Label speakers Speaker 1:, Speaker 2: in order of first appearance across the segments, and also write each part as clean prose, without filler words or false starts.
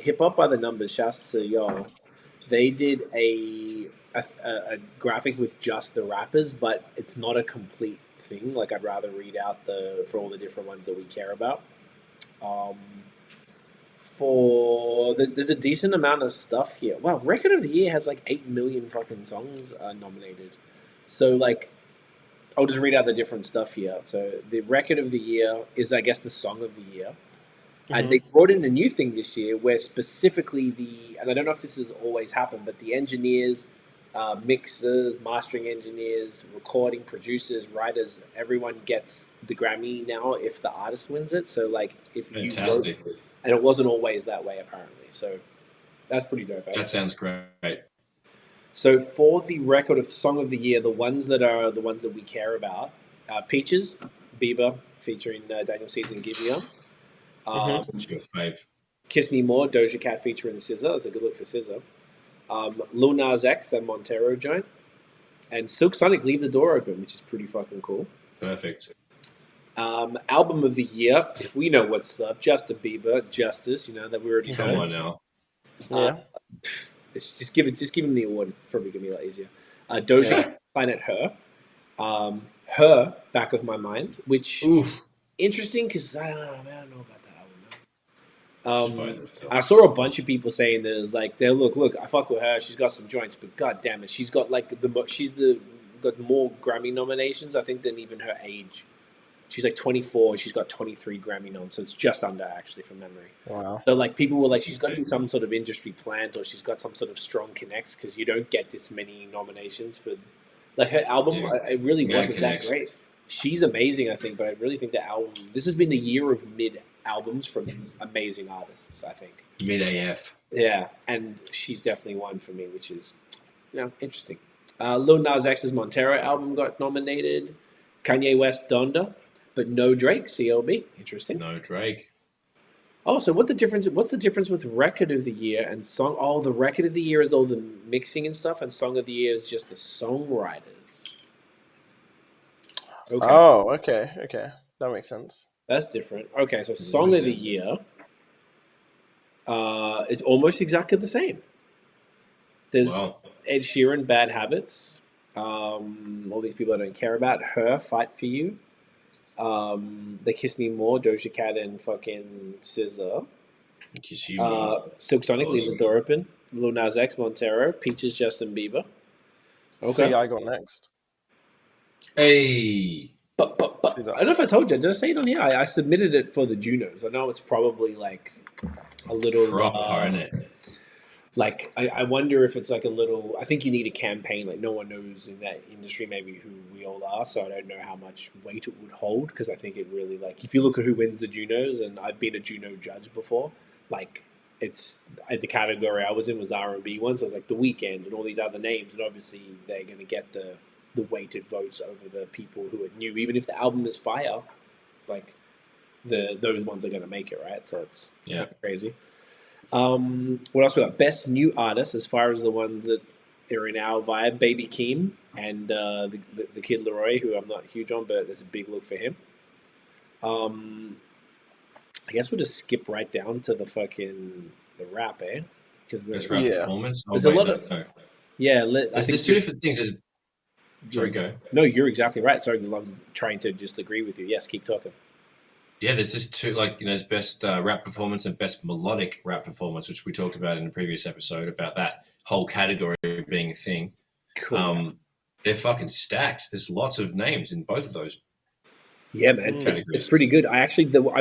Speaker 1: Hip Hop by the Numbers, shouts to y'all. They did a graphic with just the rappers, but it's not a complete thing. Like I'd rather read out for all the different ones that we care about. Um, there's a decent amount of stuff here. Wow, Record of the Year has like 8 million fucking songs nominated. So like, I'll just read out the different stuff here. So the Record of the Year is, I guess, the Song of the Year. And they brought in a new thing this year where specifically and I don't know if this has always happened, but the engineers, mixers, mastering engineers, recording producers, writers, everyone gets the Grammy now if the artist wins it. So like if
Speaker 2: Fantastic.
Speaker 1: you wrote, and it wasn't always that way apparently. So that's pretty dope.
Speaker 2: That sounds great.
Speaker 1: So for the Record of Song of the Year, the ones that we care about, Peaches, Bieber featuring Daniel Caesar and Give Me Up.
Speaker 2: What's your fave?
Speaker 1: Kiss Me More, Doja Cat featuring SZA. That's a good look for SZA. Lil Nas X, that Montero joint. And Silk Sonic, Leave the Door Open, which is pretty fucking cool.
Speaker 2: Perfect.
Speaker 1: Album of the Year, we know what's up. Justin Bieber, Justice, that we already know.
Speaker 2: Come on now.
Speaker 3: Yeah.
Speaker 1: Just give him the award. It's probably going to be a lot easier. Doja Cat, Planet Her. Her, Back of My Mind, which... Interesting, because I don't know about that album. I saw a bunch of people saying that it was like, look, I fuck with her. She's got some joints, but god damn it, she's got like got more Grammy nominations, I think, than even her age. She's like 24. She's got 23 Grammy noms, so it's just under actually from memory.
Speaker 3: Wow.
Speaker 1: So like people were like, she's got to be some sort of industry plant, or she's got some sort of strong connects, because you don't get this many nominations for like her album. It really wasn't that great. She's amazing, I think, but I really think the album... This has been the year of mid-albums from amazing artists, I think.
Speaker 2: Mid-AF.
Speaker 1: Yeah, and she's definitely one for me, which is, interesting. Lil Nas X's Montero album got nominated. Kanye West, Donda, but no Drake, CLB. Interesting.
Speaker 2: No Drake.
Speaker 1: Oh, so what's the difference with Record of the Year and Song... Oh, the Record of the Year is all the mixing and stuff, and Song of the Year is just the songwriters.
Speaker 3: Okay. Oh, okay. That makes sense.
Speaker 1: That's different. Okay, so Song of the Year is almost exactly the same. There's Ed Sheeran, Bad Habits. All these people I don't care about. Her, Fight For You. They Kiss Me More, Doja Cat and fucking SZA.
Speaker 2: Kiss You More.
Speaker 1: Silk Sonic, Leave the Door Open. Lil Nas X, Montero. Peaches, Justin Bieber.
Speaker 3: Okay. See, I got next.
Speaker 2: Hey,
Speaker 1: but I don't know if I told you. Did I say it on here? I submitted it for the Junos. I know it's probably like a little
Speaker 2: proper, isn't it?
Speaker 1: Like I wonder if it's like a little. I think you need a campaign. Like no one knows in that industry maybe who we all are. So I don't know how much weight it would hold, because I think it really, like, if you look at who wins the Junos, and I've been a Juno judge before, like it's the category I was in was R&B one. So it was like The Weeknd and all these other names, and obviously they're going to get the weighted votes over the people who are new, even if the album is fire, like those ones are going to make it, right? So it's crazy. What else we got? Best new artist, as far as the ones that are in our vibe, Baby Keem and the Kid Laroi, who I'm not huge on, but there's a big look for him. I guess we'll just skip right down to the rap, eh?
Speaker 2: Because rap performance.
Speaker 1: There's a lot of
Speaker 2: there's two different things. Sorry, go.
Speaker 1: No, you're exactly right. Sorry, I'm trying to just agree with you. Yes, keep talking.
Speaker 2: Yeah, there's just two, there's best rap performance and best melodic rap performance, which we talked about in the previous episode, about that whole category being a thing.
Speaker 1: Cool.
Speaker 2: They're fucking stacked. There's lots of names in both of those.
Speaker 1: Yeah, man, it's pretty good. I'm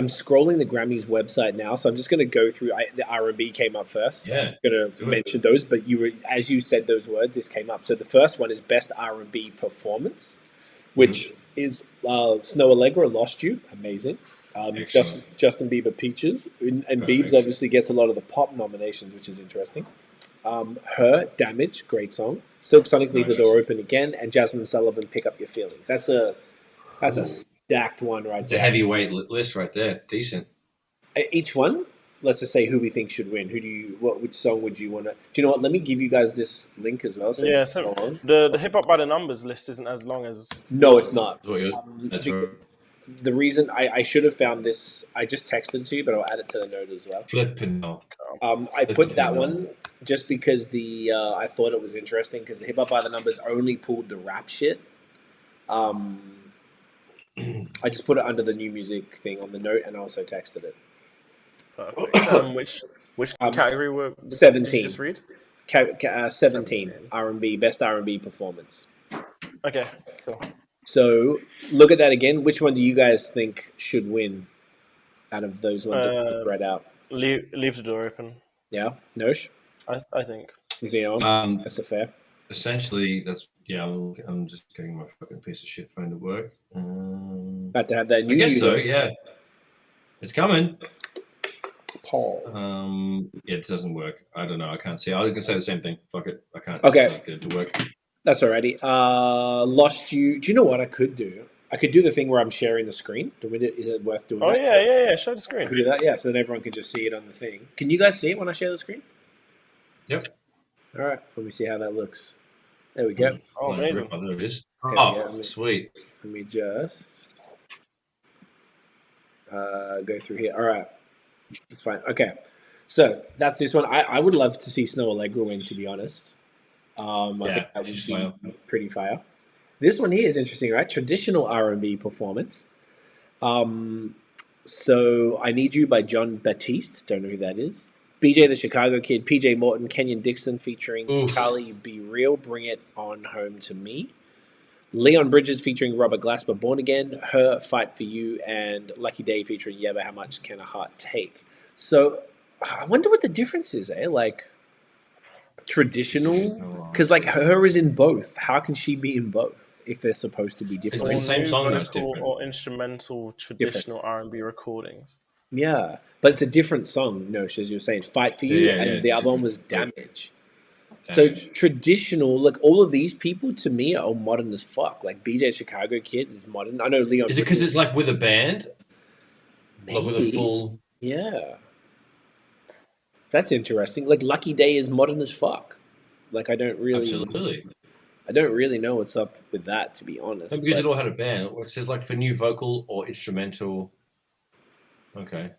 Speaker 1: scrolling the Grammys website now, so I'm just going to go through. The R&B came up first.
Speaker 2: Yeah,
Speaker 1: I'm going to mention those, but as you said those words, this came up. So the first one is Best R&B Performance, which is Snow Allegra, Lost You, amazing. Justin Bieber, Peaches, and Biebs obviously gets a lot of the pop nominations, which is interesting. Her, Damage, great song. Silk Sonic, Leave the Door Open Again, and Jasmine Sullivan, Pick Up Your Feelings. That's a stacked one right there.
Speaker 2: It's a heavyweight list right there. Decent.
Speaker 1: Each one, let's just say who we think should win. Which song would you want to... Do you know what? Let me give you guys this link as well. So
Speaker 3: the Hip Hop by the Numbers list isn't as long as...
Speaker 1: No, it's not.
Speaker 2: That's right.
Speaker 1: the reason I should have found this, I just texted to you, but I'll add it to the note as well.
Speaker 2: Flipping no.
Speaker 1: I put that one just because I thought it was interesting because the Hip Hop by the Numbers only pulled the rap shit. I just put it under the new music thing on the note, and I also texted it.
Speaker 3: Perfect. Which category were
Speaker 1: 17?
Speaker 3: Did you just read?
Speaker 1: 17 R&B, best R&B performance.
Speaker 3: Okay, cool.
Speaker 1: So look at that again. Which one do you guys think should win out of those ones that we read out?
Speaker 3: Leave the door open.
Speaker 1: Yeah, Nosh?
Speaker 3: I think.
Speaker 1: That's a fair.
Speaker 2: Essentially, I'm just getting my fucking piece of shit phone to work.
Speaker 1: About to have that new.
Speaker 2: I guess so. Yeah, it's coming.
Speaker 1: Pause.
Speaker 2: It doesn't work. I don't know. I can't see. I was gonna say the same thing. Fuck it. I can't.
Speaker 1: Okay.
Speaker 2: Get it to work.
Speaker 1: That's alrighty. Lost you. Do you know what I could do? I could do the thing where I'm sharing the screen. Is it worth doing?
Speaker 3: Oh
Speaker 1: that?
Speaker 3: yeah. Show the screen.
Speaker 1: Could do that. Yeah, so then everyone can just see it on the thing. Can you guys see it when I share the screen?
Speaker 2: Yep.
Speaker 1: All right. Let me see how that looks. There we go.
Speaker 3: Oh, amazing.
Speaker 2: Oh, there it is.
Speaker 1: Go.
Speaker 2: Sweet.
Speaker 1: Let me just go through here. All right. It's fine. Okay. So that's this one. I would love to see Snow Allegra win, to be honest. I think that would be pretty fire. This one here is interesting, right? Traditional R&B performance. So I Need You by John Batiste. Don't know who that is. BJ the Chicago Kid, PJ Morton, Kenyon Dixon featuring Charlie Be Real, Bring It On Home to Me. Leon Bridges featuring Robert Glasper, Born Again, Her, Fight For You, and Lucky Day featuring Yeah, But How Much Can a Heart Take? So I wonder what the difference is, like traditional, because like Her is in both. How can she be in both if they're supposed to be different?
Speaker 2: It's the same song,
Speaker 3: or instrumental traditional R&B recordings.
Speaker 1: Yeah, but it's a different song, Nosh, as you were saying. Fight For You, and the other one was Damage. So traditional, like all of these people to me are all modern as fuck. Like BJ Chicago Kid is modern. I know Leon.
Speaker 2: Is it because it's like with a band?
Speaker 1: Maybe.
Speaker 2: Like with a full.
Speaker 1: Yeah. That's interesting. Like Lucky Day is modern as fuck. Like I don't really know what's up with that, to be honest.
Speaker 2: No, because it all had a band. It says like for new vocal or instrumental. Okay.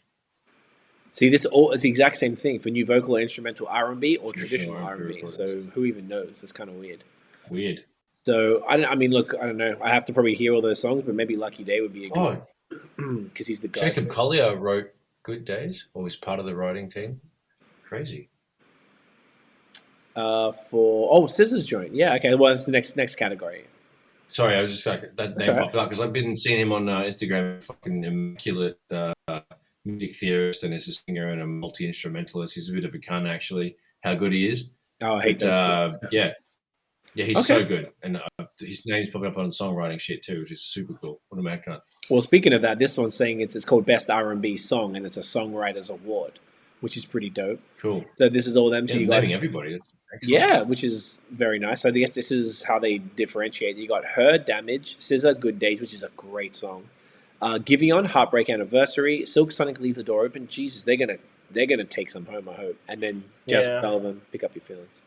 Speaker 1: See, it's the exact same thing for new vocal or instrumental R&B or traditional R&B. So who even knows? It's kind of weird. So I mean, look, I don't know. I have to probably hear all those songs, but maybe Lucky Day would be a good one because he's the guy.
Speaker 2: Jacob Collier wrote Good Days, or was part of the writing team. Crazy.
Speaker 1: For Scissors Joint, yeah, okay. Well, that's the next category.
Speaker 2: Sorry, I was just like that name popped up because I've been seeing him on Instagram. Fucking immaculate music theorist, and is a singer and a multi-instrumentalist. He's a bit of a cunt, actually. How good he is!
Speaker 1: Oh, I hate those.
Speaker 2: Yeah, he's so good, and his name's popping up on songwriting shit too, which is super cool. What a mad cunt!
Speaker 1: Well, speaking of that, this one's saying it's called Best R&B Song, and it's a Songwriters Award, which is pretty dope.
Speaker 2: Cool.
Speaker 1: So this is all them. So you got
Speaker 2: everybody.
Speaker 1: Yeah, which is very nice. So I guess this is how they differentiate. You got Her, Damage, SZA, Good Days, which is a great song. Giveon, Heartbreak Anniversary, Silk Sonic, Leave the Door Open. Jesus, they're gonna take some home, I hope. And then Jasmine Sullivan, Pick Up Your Feelings.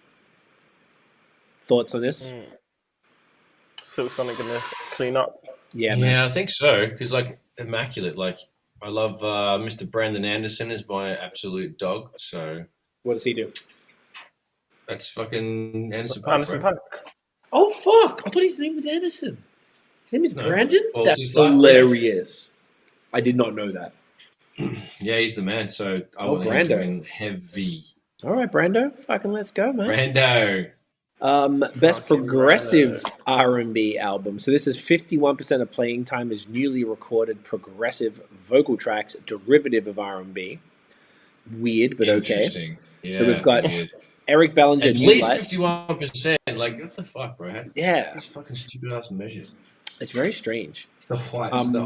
Speaker 1: Thoughts on this?
Speaker 3: Silk Sonic gonna clean up.
Speaker 1: Yeah, man.
Speaker 2: Yeah, I think so. Because like immaculate, like I love Mr. Brandon Anderson is my absolute dog. So
Speaker 1: what does he do?
Speaker 2: That's fucking Anderson
Speaker 3: Paak.
Speaker 1: Oh fuck! I thought his name was Anderson. His name is Brandon?
Speaker 2: Well,
Speaker 1: that's hilarious. I did not know that.
Speaker 2: Yeah, he's the man. So I will him in heavy.
Speaker 1: All right, Brando. Fucking let's go, man.
Speaker 2: Brando.
Speaker 1: Best progressive R&B album. So this is 51% of playing time is newly recorded progressive vocal tracks, derivative of R&B. Weird, but okay.
Speaker 2: Yeah,
Speaker 1: so we've got Eric Bellinger.
Speaker 2: At least 51%. Like, what the fuck, bro?
Speaker 1: Yeah.
Speaker 2: These fucking stupid ass measures.
Speaker 1: It's very strange.
Speaker 2: The whites, the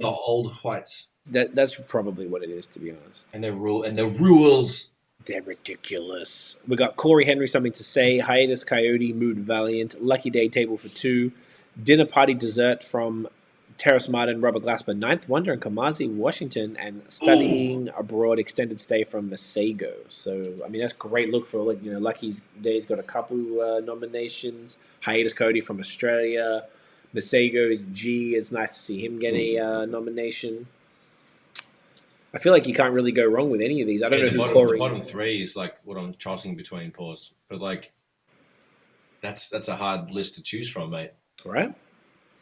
Speaker 2: old whites.
Speaker 1: That's probably what it is, to be honest.
Speaker 2: And the rules.
Speaker 1: They're ridiculous. We got Corey Henry, Something to Say, Hiatus Coyote, Mood Valiant, Lucky Day, Table for Two, Dinner Party Dessert from Terrace Martin, Robert Glasper, Ninth Wonder, and Kamasi Washington, and Studying Abroad Extended Stay from Masego. So, I mean, that's a great look for, like, Lucky Day's got a couple nominations. Hiatus Coyote from Australia. Masego's G. It's nice to see him get a nomination. I feel like you can't really go wrong with any of these. I don't know who
Speaker 2: the bottom three is like what I'm tossing between pause, but like that's a hard list to choose from, mate.
Speaker 1: All right,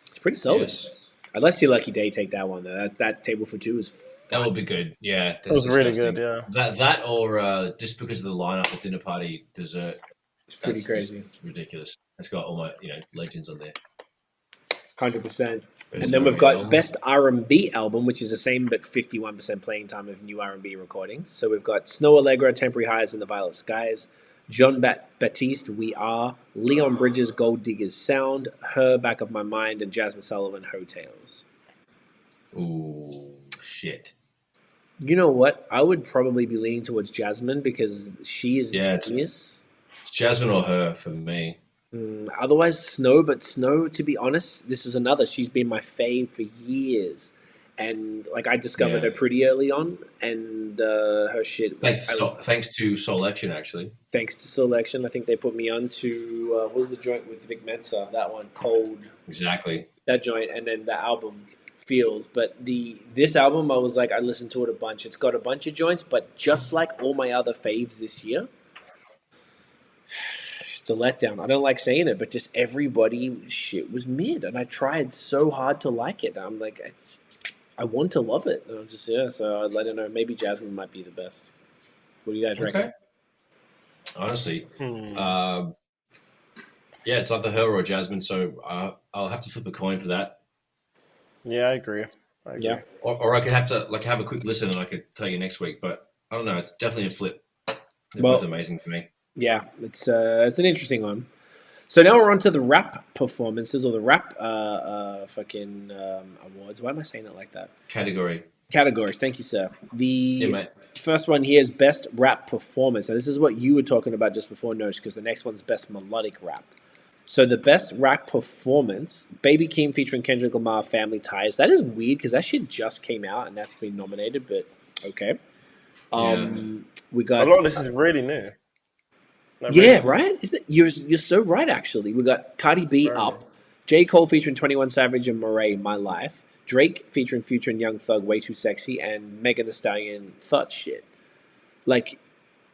Speaker 1: it's pretty solid.
Speaker 2: Yes.
Speaker 1: I'd like to see Lucky Day take that one though. That table for two is
Speaker 2: that would be good. Yeah,
Speaker 3: that was really good. Yeah,
Speaker 2: that or just because of the lineup at dinner party dessert,
Speaker 1: it's pretty crazy.
Speaker 2: It's ridiculous. It's got all my legends on there.
Speaker 1: 100%. And then we've got Best R&B Album, which is the same but 51% playing time of new R&B recordings. So we've got Snow Allegra, Temporary Highs in the Violet Skies, John Baptiste, We Are, Leon Bridges, Gold Diggers Sound, Her, Back of My Mind, and Jasmine Sullivan, Hotels.
Speaker 2: Ooh, shit.
Speaker 1: You know what? I would probably be leaning towards Jasmine because she is a genius.
Speaker 2: Jasmine or Her for me.
Speaker 1: Otherwise, Snow. But Snow, to be honest, this is another. She's been my fave for years. And like I discovered her pretty early on, and her shit.
Speaker 2: Thanks to Selection, actually.
Speaker 1: Thanks to Selection, I think they put me on to what was the joint with Vic Mensa? That one, Cold.
Speaker 2: Exactly.
Speaker 1: That joint, and then the album Feels. But this album, I was like, I listened to it a bunch. It's got a bunch of joints, but just like all my other faves this year. A letdown. I don't like saying it, but just everybody shit was mid, and I tried so hard to like it. I'm like, I want to love it. And I'm just so I don't know. Maybe Jasmine might be the best. What do you guys reckon?
Speaker 2: Honestly, it's either her or Jasmine. So I'll have to flip a coin for that.
Speaker 3: Yeah, I agree.
Speaker 1: Yeah,
Speaker 2: or I could have to have a quick listen, and I could tell you next week. But I don't know. It's definitely a flip. They're both amazing to me.
Speaker 1: Yeah, it's an interesting one. So now we're on to the rap performances or the rap awards. Why am I saying it like that? Categories. Thank you, sir. The first one here is Best Rap Performance. And this is what you were talking about just before, Nosh, because the next one's Best Melodic Rap. So the Best Rap Performance, Baby Keem featuring Kendrick Lamar, Family Ties. That is weird because that shit just came out and that's been nominated, but okay. We got
Speaker 3: a lot of this is really new.
Speaker 1: Right? You're so right, actually. We got Cardi B, Up, J. Cole featuring 21 Savage and Murray, My Life, Drake featuring Future and Young Thug, Way Too Sexy, and Megan Thee Stallion, Thought Shit. Like,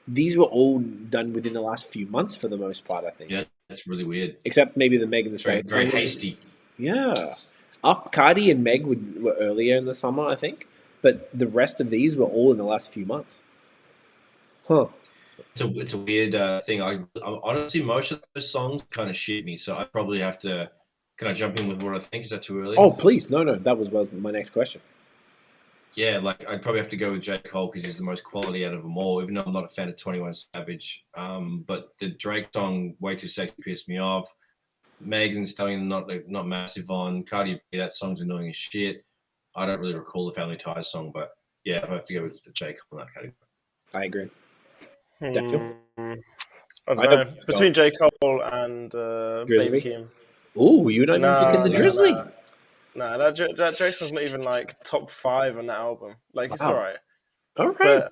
Speaker 1: these were all done within the last few months for the most part, I think.
Speaker 2: Yeah, that's really weird.
Speaker 1: Except maybe the Megan Thee Stallion.
Speaker 2: Very hasty.
Speaker 1: Yeah. Up, Cardi, and Meg were earlier in the summer, I think. But the rest of these were all in the last few months. Huh.
Speaker 2: It's a weird thing. I honestly, most of those songs kind of shit me, so I probably have to. Can I jump in with what I think? Is that too early?
Speaker 1: Oh, please, no. That was my next question.
Speaker 2: Yeah, like I'd probably have to go with J. Cole because he's the most quality out of them all. Even though I'm not a fan of 21 Savage, but the Drake song "Way Too Sexy" pissed me off. Megan's telling not massive on. Cardi B, that song's annoying as shit. I don't really recall the Family Ties song, but yeah, I have to go with the J. Cole in that category.
Speaker 1: I agree.
Speaker 3: I don't know. It's between J. Cole and Baby Keem.
Speaker 1: Ooh, you're not even picking the Drizzly?
Speaker 3: No, that Drake's not even like top 5 on that album. Like, it's all right.
Speaker 1: All right.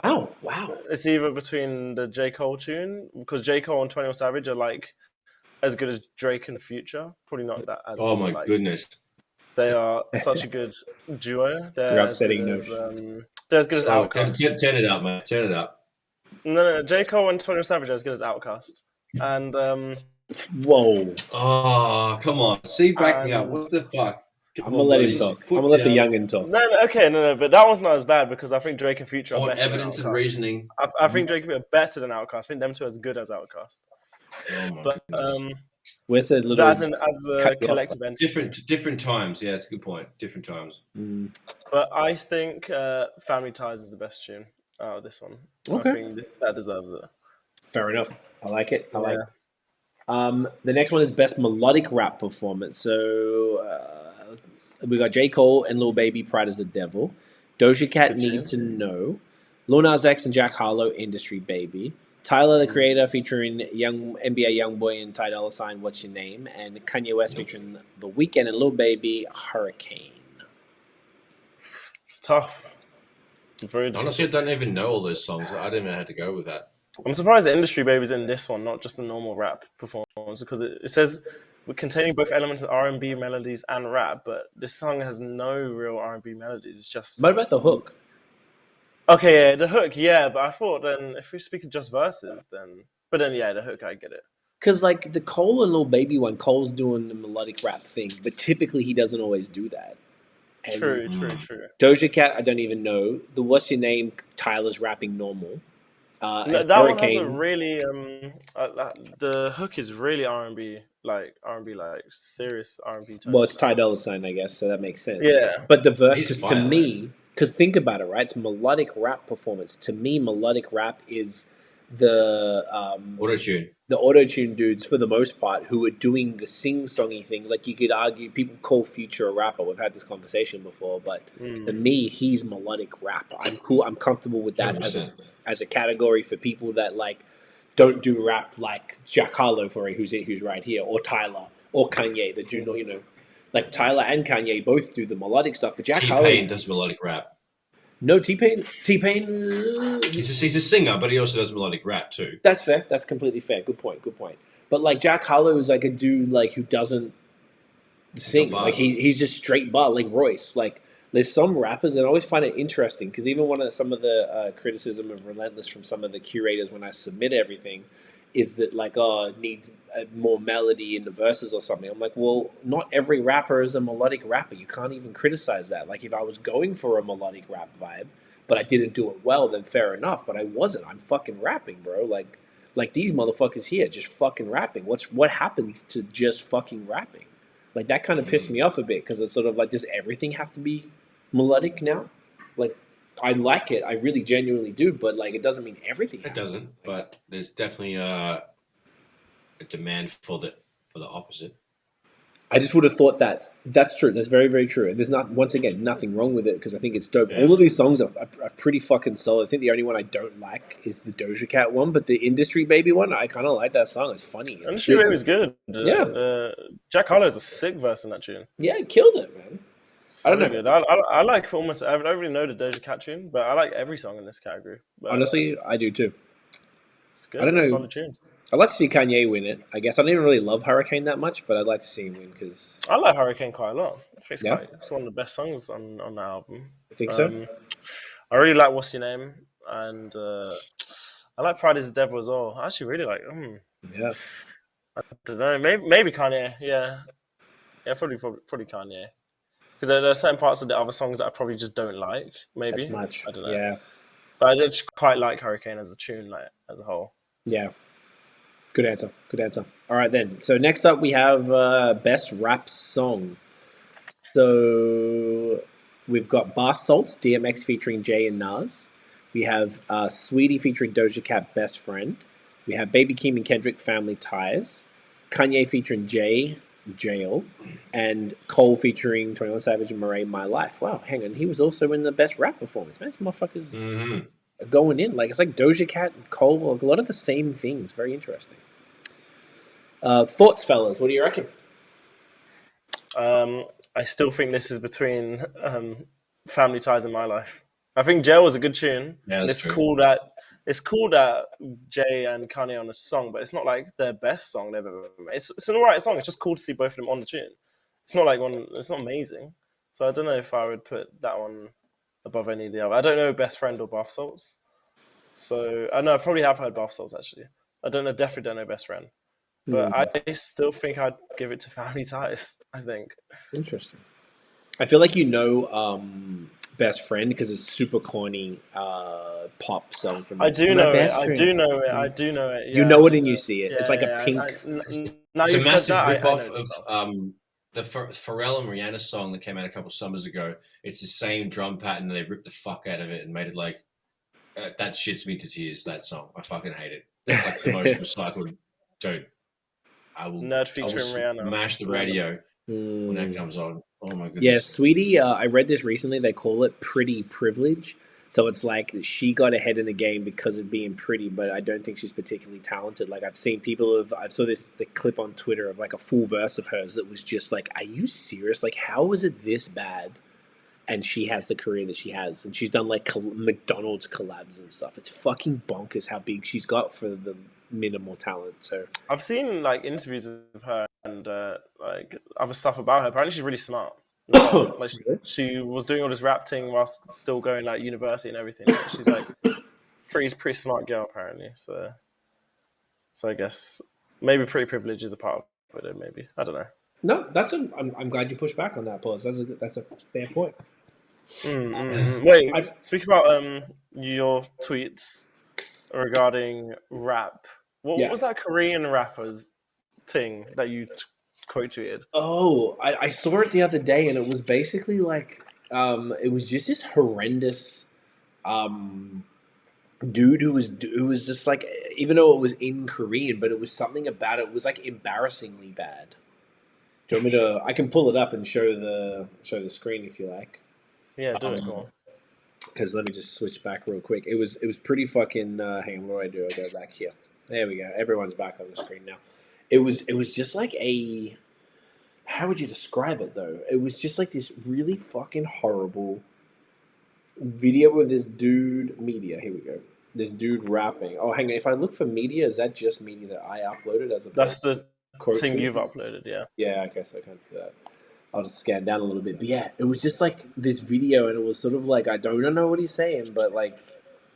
Speaker 1: Wow.
Speaker 3: It's either between the J. Cole tune, because J. Cole and 21 Savage are like as good as Drake and Future. Probably not that as good.
Speaker 2: Oh, my goodness.
Speaker 3: They are such a good duo.
Speaker 1: You're upsetting Nosh.
Speaker 3: They're as good as Outkast.
Speaker 2: Turn it up, man. Turn it up.
Speaker 3: No. J. Cole and 21 Savage are as good as Outkast. And
Speaker 1: whoa!
Speaker 2: Oh, come on! See, back me up. What the fuck?
Speaker 1: I'm gonna let him talk. I'm gonna let the youngin talk.
Speaker 3: No. But that one's not as bad because I think Drake and Future are better.
Speaker 2: Evidence and reasoning.
Speaker 3: I think Drake and Future are better than Outkast. I think them two are as good as Outkast.
Speaker 2: Oh my goodness.
Speaker 1: With a little
Speaker 3: as a collective entity.
Speaker 2: Different times. Yeah, that's a good point. Different times.
Speaker 3: But I think Family Ties is the best tune out of this one.
Speaker 1: Okay.
Speaker 3: I think that deserves it.
Speaker 1: Fair enough. I like it. I like it. The next one is Best Melodic Rap Performance. So we got J. Cole and Lil Baby, Pride is the Devil. Doja Cat, Need to Know. Lil Nas X and Jack Harlow, Industry Baby. Tyler, the Creator, featuring NBA Youngboy and Ty Dolla $ign, What's Your Name? And Kanye West featuring The Weeknd and Lil Baby, Hurricane.
Speaker 3: It's tough.
Speaker 2: Honestly, I don't even know all those songs. I didn't even have to go with that.
Speaker 3: I'm surprised the Industry Baby's in this one, not just a normal rap performance, because it says containing both elements of R&B melodies and rap, but this song has no real R&B melodies. It's just...
Speaker 1: What about the hook?
Speaker 3: Okay, yeah, the hook, yeah, but I thought then if we speak of just verses, then... But then, yeah, the hook, I get it.
Speaker 1: Because, like, the Cole and Lil Baby one, Cole's doing the melodic rap thing, but typically he doesn't always do that. And
Speaker 3: True.
Speaker 1: Doja Cat, I don't even know. The What's Your Name, Tyler's rapping normal.
Speaker 3: No, that
Speaker 1: Hurricane,
Speaker 3: one has a really... the hook is really R&B, like serious R&B tone.
Speaker 1: Well, it's Ty Dolla $ign, I guess, so that makes sense.
Speaker 3: Yeah.
Speaker 1: But the verse,
Speaker 2: He's
Speaker 1: to me, because think about it, right? It's melodic rap performance. To me, melodic rap is the
Speaker 2: Auto-tune.
Speaker 1: The auto-tune dudes, for the most part, who are doing the sing-songy thing. Like, you could argue, people call Future a rapper. We've had this conversation before, but to me, he's melodic rap. I'm cool. I'm comfortable with that as a category for people that, like, don't do rap like Jack Harlow, who's right here, or Tyler, or Kanye, the dude, you know. Like, Tyler and Kanye both do the melodic stuff, but Jack Harlow...
Speaker 2: T-Pain does melodic rap.
Speaker 1: No, T-Pain...
Speaker 2: He's a singer, but he also does melodic rap too.
Speaker 1: That's fair. That's completely fair. Good point. But, like, Jack Harlow is, like, a dude, like, who doesn't sing. Like, he's just straight bar, like Royce. Like, there's some rappers, and I always find it interesting, because even some of the criticism of Relentless from some of the curators when I submit everything is that, like, it needs more melody in the verses or something. I'm like, well, not every rapper is a melodic rapper. You can't even criticize that. Like, if I was going for a melodic rap vibe, but I didn't do it well, then fair enough. But I wasn't. I'm fucking rapping, bro. Like these motherfuckers here just fucking rapping. What happened to just fucking rapping? Like, that kind of pissed me off a bit, because it's sort of like, does everything have to be melodic now? Like, I like it. I really genuinely do, but, like, it doesn't mean everything.
Speaker 2: It doesn't, but there's definitely a demand for the opposite. I
Speaker 1: just would have thought that's true. That's very, very true. And there's nothing wrong with it, because I think it's dope.
Speaker 2: Yeah.
Speaker 1: All of these songs are pretty fucking solid. I think the only one I don't like is the Doja Cat one, but the Industry Baby one, I kind of like that song. It's funny.
Speaker 3: Industry Baby is good.
Speaker 1: Yeah.
Speaker 3: Jack Harlow is a sick verse in that tune.
Speaker 1: Yeah, it killed it, man.
Speaker 3: So I don't know. Good. I like almost... I don't really know the Doja Cat tune, but I like every song in this category. But,
Speaker 1: honestly, I do too.
Speaker 3: It's good.
Speaker 1: I don't know.
Speaker 3: Solid tunes.
Speaker 1: I'd like to see Kanye win it, I guess. I don't even really love Hurricane that much, but I'd like to see him win, because...
Speaker 3: I like Hurricane quite a lot. I think it's one of the best songs on the album.
Speaker 1: I think so.
Speaker 3: I really like What's Your Name, and I like Pride is the Devil as well. I actually really like
Speaker 1: Yeah.
Speaker 3: I don't know. Maybe Kanye. Yeah, probably Kanye. Because there are certain parts of the other songs that I probably just don't like. Maybe
Speaker 1: that's much.
Speaker 3: I don't know.
Speaker 1: Yeah,
Speaker 3: but I just quite like Hurricane as a tune, like as a whole.
Speaker 1: Yeah. Good answer. All right, then. So next up we have Best Rap Song. So we've got Bar Salts, DMX featuring Jay and Nas. We have Sweetie featuring Doja Cat, Best Friend. We have Baby Keem and Kendrick, Family Ties. Kanye featuring Jay, Jail. And Cole featuring 21 Savage and Murray, My Life. Wow, hang on. He was also in the Best Rap Performance. Man, these motherfuckers are going in. Like, it's like Doja Cat and Cole, like a lot of the same things. Very interesting. Thoughts, fellas? What do you reckon?
Speaker 3: I still think this is between Family Ties and My Life. I think Jail was a good tune.
Speaker 2: Yeah,
Speaker 3: it's cool that Jay and Kanye on the song, but it's not like their best song they've ever made. It's an alright song. It's just cool to see both of them on the tune. It's not like it's not amazing. So I don't know if I would put that one above any of the other. I don't know Best Friend or Bath Salts. So I know I probably have heard Bath Salts actually. Definitely don't know Best Friend. But I still think I'd give it to Family Ties, I think.
Speaker 1: Interesting. I feel like Best Friend because it's super corny pop song from
Speaker 3: I do know it. I do know it. Yeah,
Speaker 1: you know it and you see it. It's like a pink...
Speaker 2: It's a massive rip-off of the Pharrell and Rihanna song that came out a couple of summers ago. It's the same drum pattern. They ripped the fuck out of it and made it like... that shits me to tears, that song. I fucking hate it. It's like the most recycled... Dude. I will
Speaker 3: Rihanna.
Speaker 2: Mash the radio when that comes on. Oh my goodness.
Speaker 1: Yeah, Sweetie, I read this recently. They call it pretty privilege. So it's like she got ahead in the game because of being pretty, but I don't think she's particularly talented. Like I've seen I saw the clip on Twitter of like a full verse of hers that was just like, are you serious? Like, how is it this bad? and she has the career that she has, and she's done like McDonald's collabs and stuff. It's fucking bonkers how big she's got for the minimal talent. So
Speaker 3: I've seen like interviews with her and like other stuff about her. Apparently, she's really smart. Like she was doing all this rap thing whilst still going like university and everything. Like, she's like pretty smart girl apparently. So I guess maybe pretty privilege is a part of it. Maybe I don't know.
Speaker 1: No, I'm glad you pushed back on that, Paul. That's a fair point.
Speaker 3: Wait, speak about your tweets regarding rap. What was that Korean rapper's thing that you quote tweeted?
Speaker 1: Oh, I saw it the other day, and it was basically like it was just this horrendous dude who was just like, even though it was in Korean, but it was something about it was like embarrassingly bad. Do you want me to? I can pull it up and show the screen if you like.
Speaker 3: Yeah, do it. Go on.
Speaker 1: Because let me just switch back real quick. It was pretty fucking. Hang on, what do I do? I go back here. There we go. Everyone's back on the screen now. It was just like a. How would you describe it though? It was just like this really fucking horrible video of this dude. Media. Here we go. This dude rapping. Oh, hang on. If I look for media, is that just media that I uploaded as a?
Speaker 3: That's the thing you've uploaded. Yeah.
Speaker 1: Yeah. I guess I can't do that. I'll just scan down a little bit. But yeah, it was just like this video, and it was sort of like, I don't know what he's saying, but like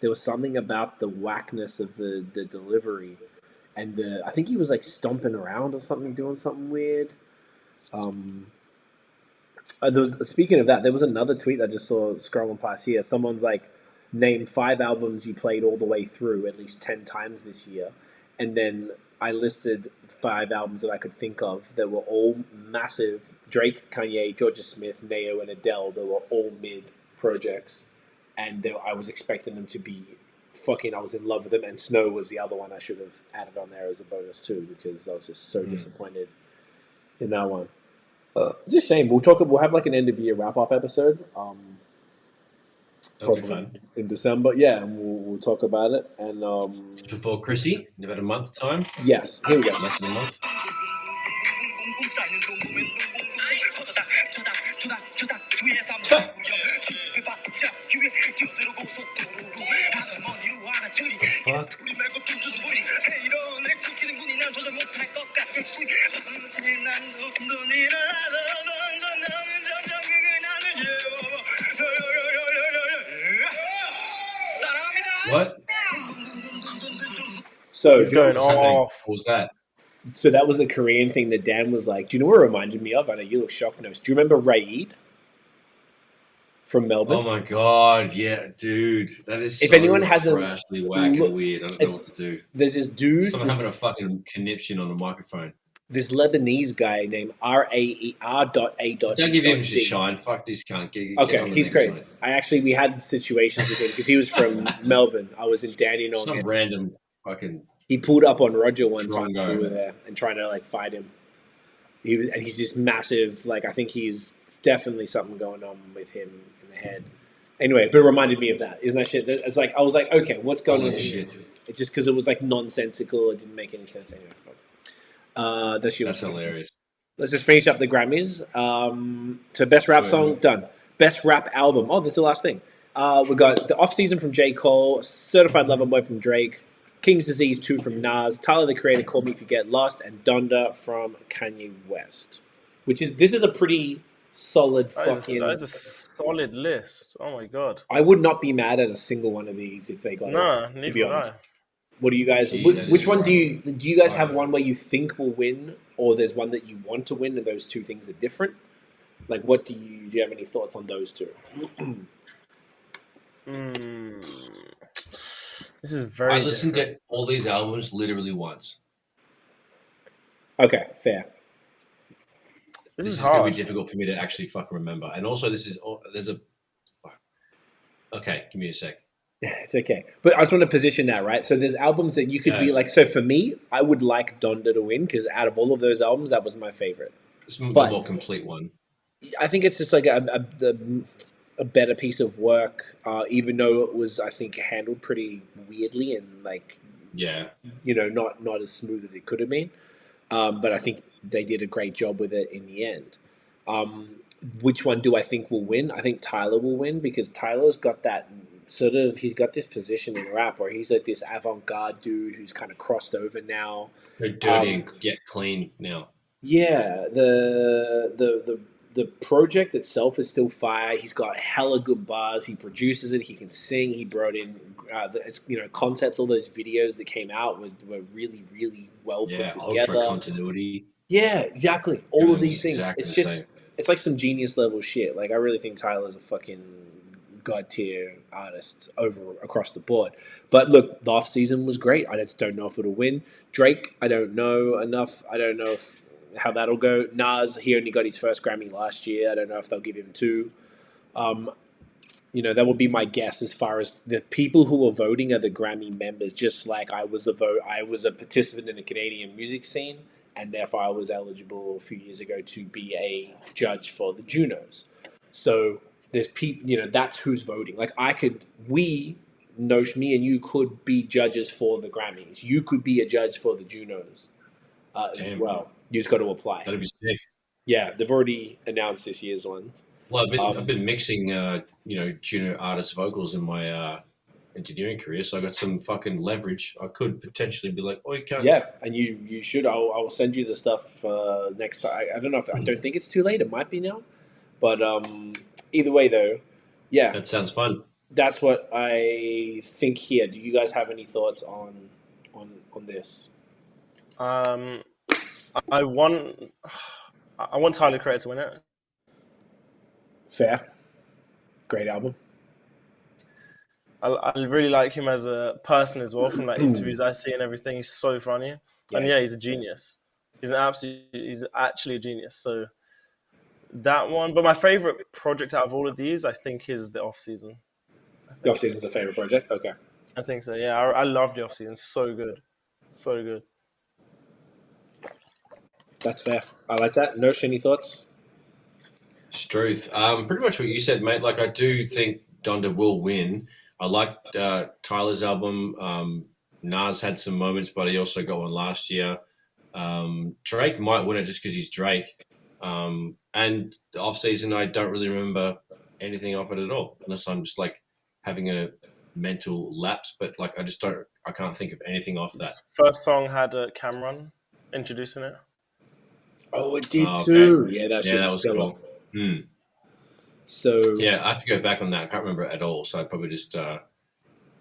Speaker 1: there was something about the whackness of the delivery, and I think he was like stomping around or something, doing something weird. Speaking of that, there was another tweet I just saw scrolling past here. Someone's like, name 5 albums you played all the way through at least 10 times this year, and then I listed 5 albums that I could think of that were all massive. Drake, Kanye, Georgia Smith, Neo, and Adele. They were all mid projects. And I was expecting them to be fucking, I was in love with them. And Snow was the other one I should have added on there as a bonus too, because I was just so disappointed in that one. It's a shame. We'll have like an end of year wrap up episode.
Speaker 2: That'll be fun.
Speaker 1: In December, yeah, and we'll talk about it. And
Speaker 2: before Chrissy, in about a month's time.
Speaker 1: Yes, here we go.
Speaker 2: Less than a month. What?
Speaker 1: So
Speaker 3: he's going off.
Speaker 2: What was that?
Speaker 1: So that was the Korean thing that Dan was like, do you know what it reminded me of? I know you look shocked, Nose. Do you remember Raid from Melbourne?
Speaker 2: Oh my god, yeah, dude. That is
Speaker 1: if
Speaker 2: so
Speaker 1: anyone hasn't
Speaker 2: trashly whack and weird. I don't know what to do.
Speaker 1: There's this dude.
Speaker 2: Someone having a fucking conniption on the microphone.
Speaker 1: This Lebanese guy named R.A.E. R.A.
Speaker 2: Don't give him his shine. Fuck this cunt.
Speaker 1: Okay, he's crazy. We had situations with him because he was from Melbourne. I was in Dandenong.
Speaker 2: Some random fucking.
Speaker 1: He pulled up on Roger one time when we were there and trying to like fight him. He's this massive. Like I think he's definitely something going on with him in the head. Anyway, but it reminded me of that. Isn't that shit? It's like I was like, okay, what's going on?
Speaker 2: Shit.
Speaker 1: It's just because it was like nonsensical. It didn't make any sense anyway. That's
Speaker 2: hilarious.
Speaker 1: Let's just finish up the Grammys. So best rap song, done. Best rap album. Oh, that's the last thing. We got The Off Season from J. Cole, Certified Lover Boy from Drake, King's Disease 2 from Nas, Tyler the Creator, Call Me If You Get Lost, and Donda from Kanye West. This is a pretty solid
Speaker 3: that is a solid list. Oh my god.
Speaker 1: I would not be mad at a single one of these if they got
Speaker 3: it. No, neither would I.
Speaker 1: What do you guys? Which one do you guys have? One where you think will win, or there's one that you want to win, and those two things are different? Like, what do you have any thoughts on those two?
Speaker 3: This is very.
Speaker 2: I listened to all these albums literally once.
Speaker 1: Okay, fair.
Speaker 3: This is
Speaker 2: going to be difficult for me to actually fucking remember, and also there's a. Okay, give me a sec.
Speaker 1: It's okay. But I just want to position that, right? So there's albums that you could be like, so for me, I would like Donda to win because out of all of those albums, that was my favorite.
Speaker 2: It's the more complete one.
Speaker 1: I think it's just like a better piece of work, even though it was, I think, handled pretty weirdly and like, not as smooth as it could have been. But I think they did a great job with it in the end. which one do I think will win? I think Tyler will win because Tyler's got that sort of, he's got this position in rap where he's like this avant-garde dude who's kind of crossed over now.
Speaker 2: Go dirty and get clean now.
Speaker 1: Yeah, the project itself is still fire. He's got hella good bars. He produces it. He can sing. He brought in, concepts. All those videos that came out were really, really well put together.
Speaker 2: Ultra continuity.
Speaker 1: Yeah, exactly. All of these things.
Speaker 2: Exactly
Speaker 1: It's just, it's like some genius level shit. Like I really think Tyler's a fucking god tier artist across the board. But look, the off season was great. I just don't know if it'll win. Drake, I don't know enough. I don't know how that'll go. Nas, he only got his first Grammy last year. I don't know if they'll give him 2. That would be my guess as far as the people who are voting are the Grammy members. Just like I was a participant in the Canadian music scene, and therefore I was eligible a few years ago to be a judge for the Junos. So there's people, that's who's voting. Like me and you could be judges for the Grammys. You could be a judge for the Junos as well. You just got to apply.
Speaker 2: That'd be sick.
Speaker 1: Yeah, they've already announced this year's ones.
Speaker 2: Well, I've been mixing, Juno artist vocals in my engineering career, so I got some fucking leverage. I could potentially be like, "Oh, you can't."
Speaker 1: Yeah, and you should. I will send you the stuff next time. I don't know I don't think it's too late. It might be now, but either way, though, yeah,
Speaker 2: that sounds fun.
Speaker 1: That's what I think here. Do you guys have any thoughts on this?
Speaker 3: I want Tyler Creator to win it.
Speaker 1: Fair. Great album.
Speaker 3: I really like him as a person as well. From like interviews I see and everything, he's so funny, and he's a genius. He's actually a genius. So that one. But my favorite project out of all of these, I think, is the off season.
Speaker 1: The off season is a favorite project. Okay.
Speaker 3: I think so. Yeah, I love the off season. So good, so good.
Speaker 1: That's fair. I like that. Nosh, any thoughts?
Speaker 2: Struth. Pretty much what you said, mate. Like, I do think Donda will win. I like Tyler's album. Nas had some moments, but he also got one last year. Drake might win it just because he's Drake. And the off season, I don't really remember anything of it at all, unless I'm just like having a mental lapse. But like, I can't think of anything off that.
Speaker 3: First song had Cameron introducing it.
Speaker 1: Oh, it did too. Yeah, that
Speaker 2: was cool.
Speaker 1: So
Speaker 2: yeah, I have to go back on that. I can't remember it at all. So I'd probably just go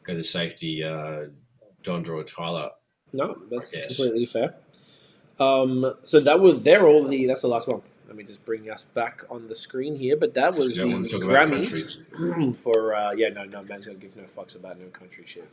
Speaker 2: to safety, Donda or Tyler.
Speaker 1: No, that's completely fair. So that's the last one. Let me just bring us back on the screen here. But that was the Grammy for no man's gonna give no fucks about no country shit.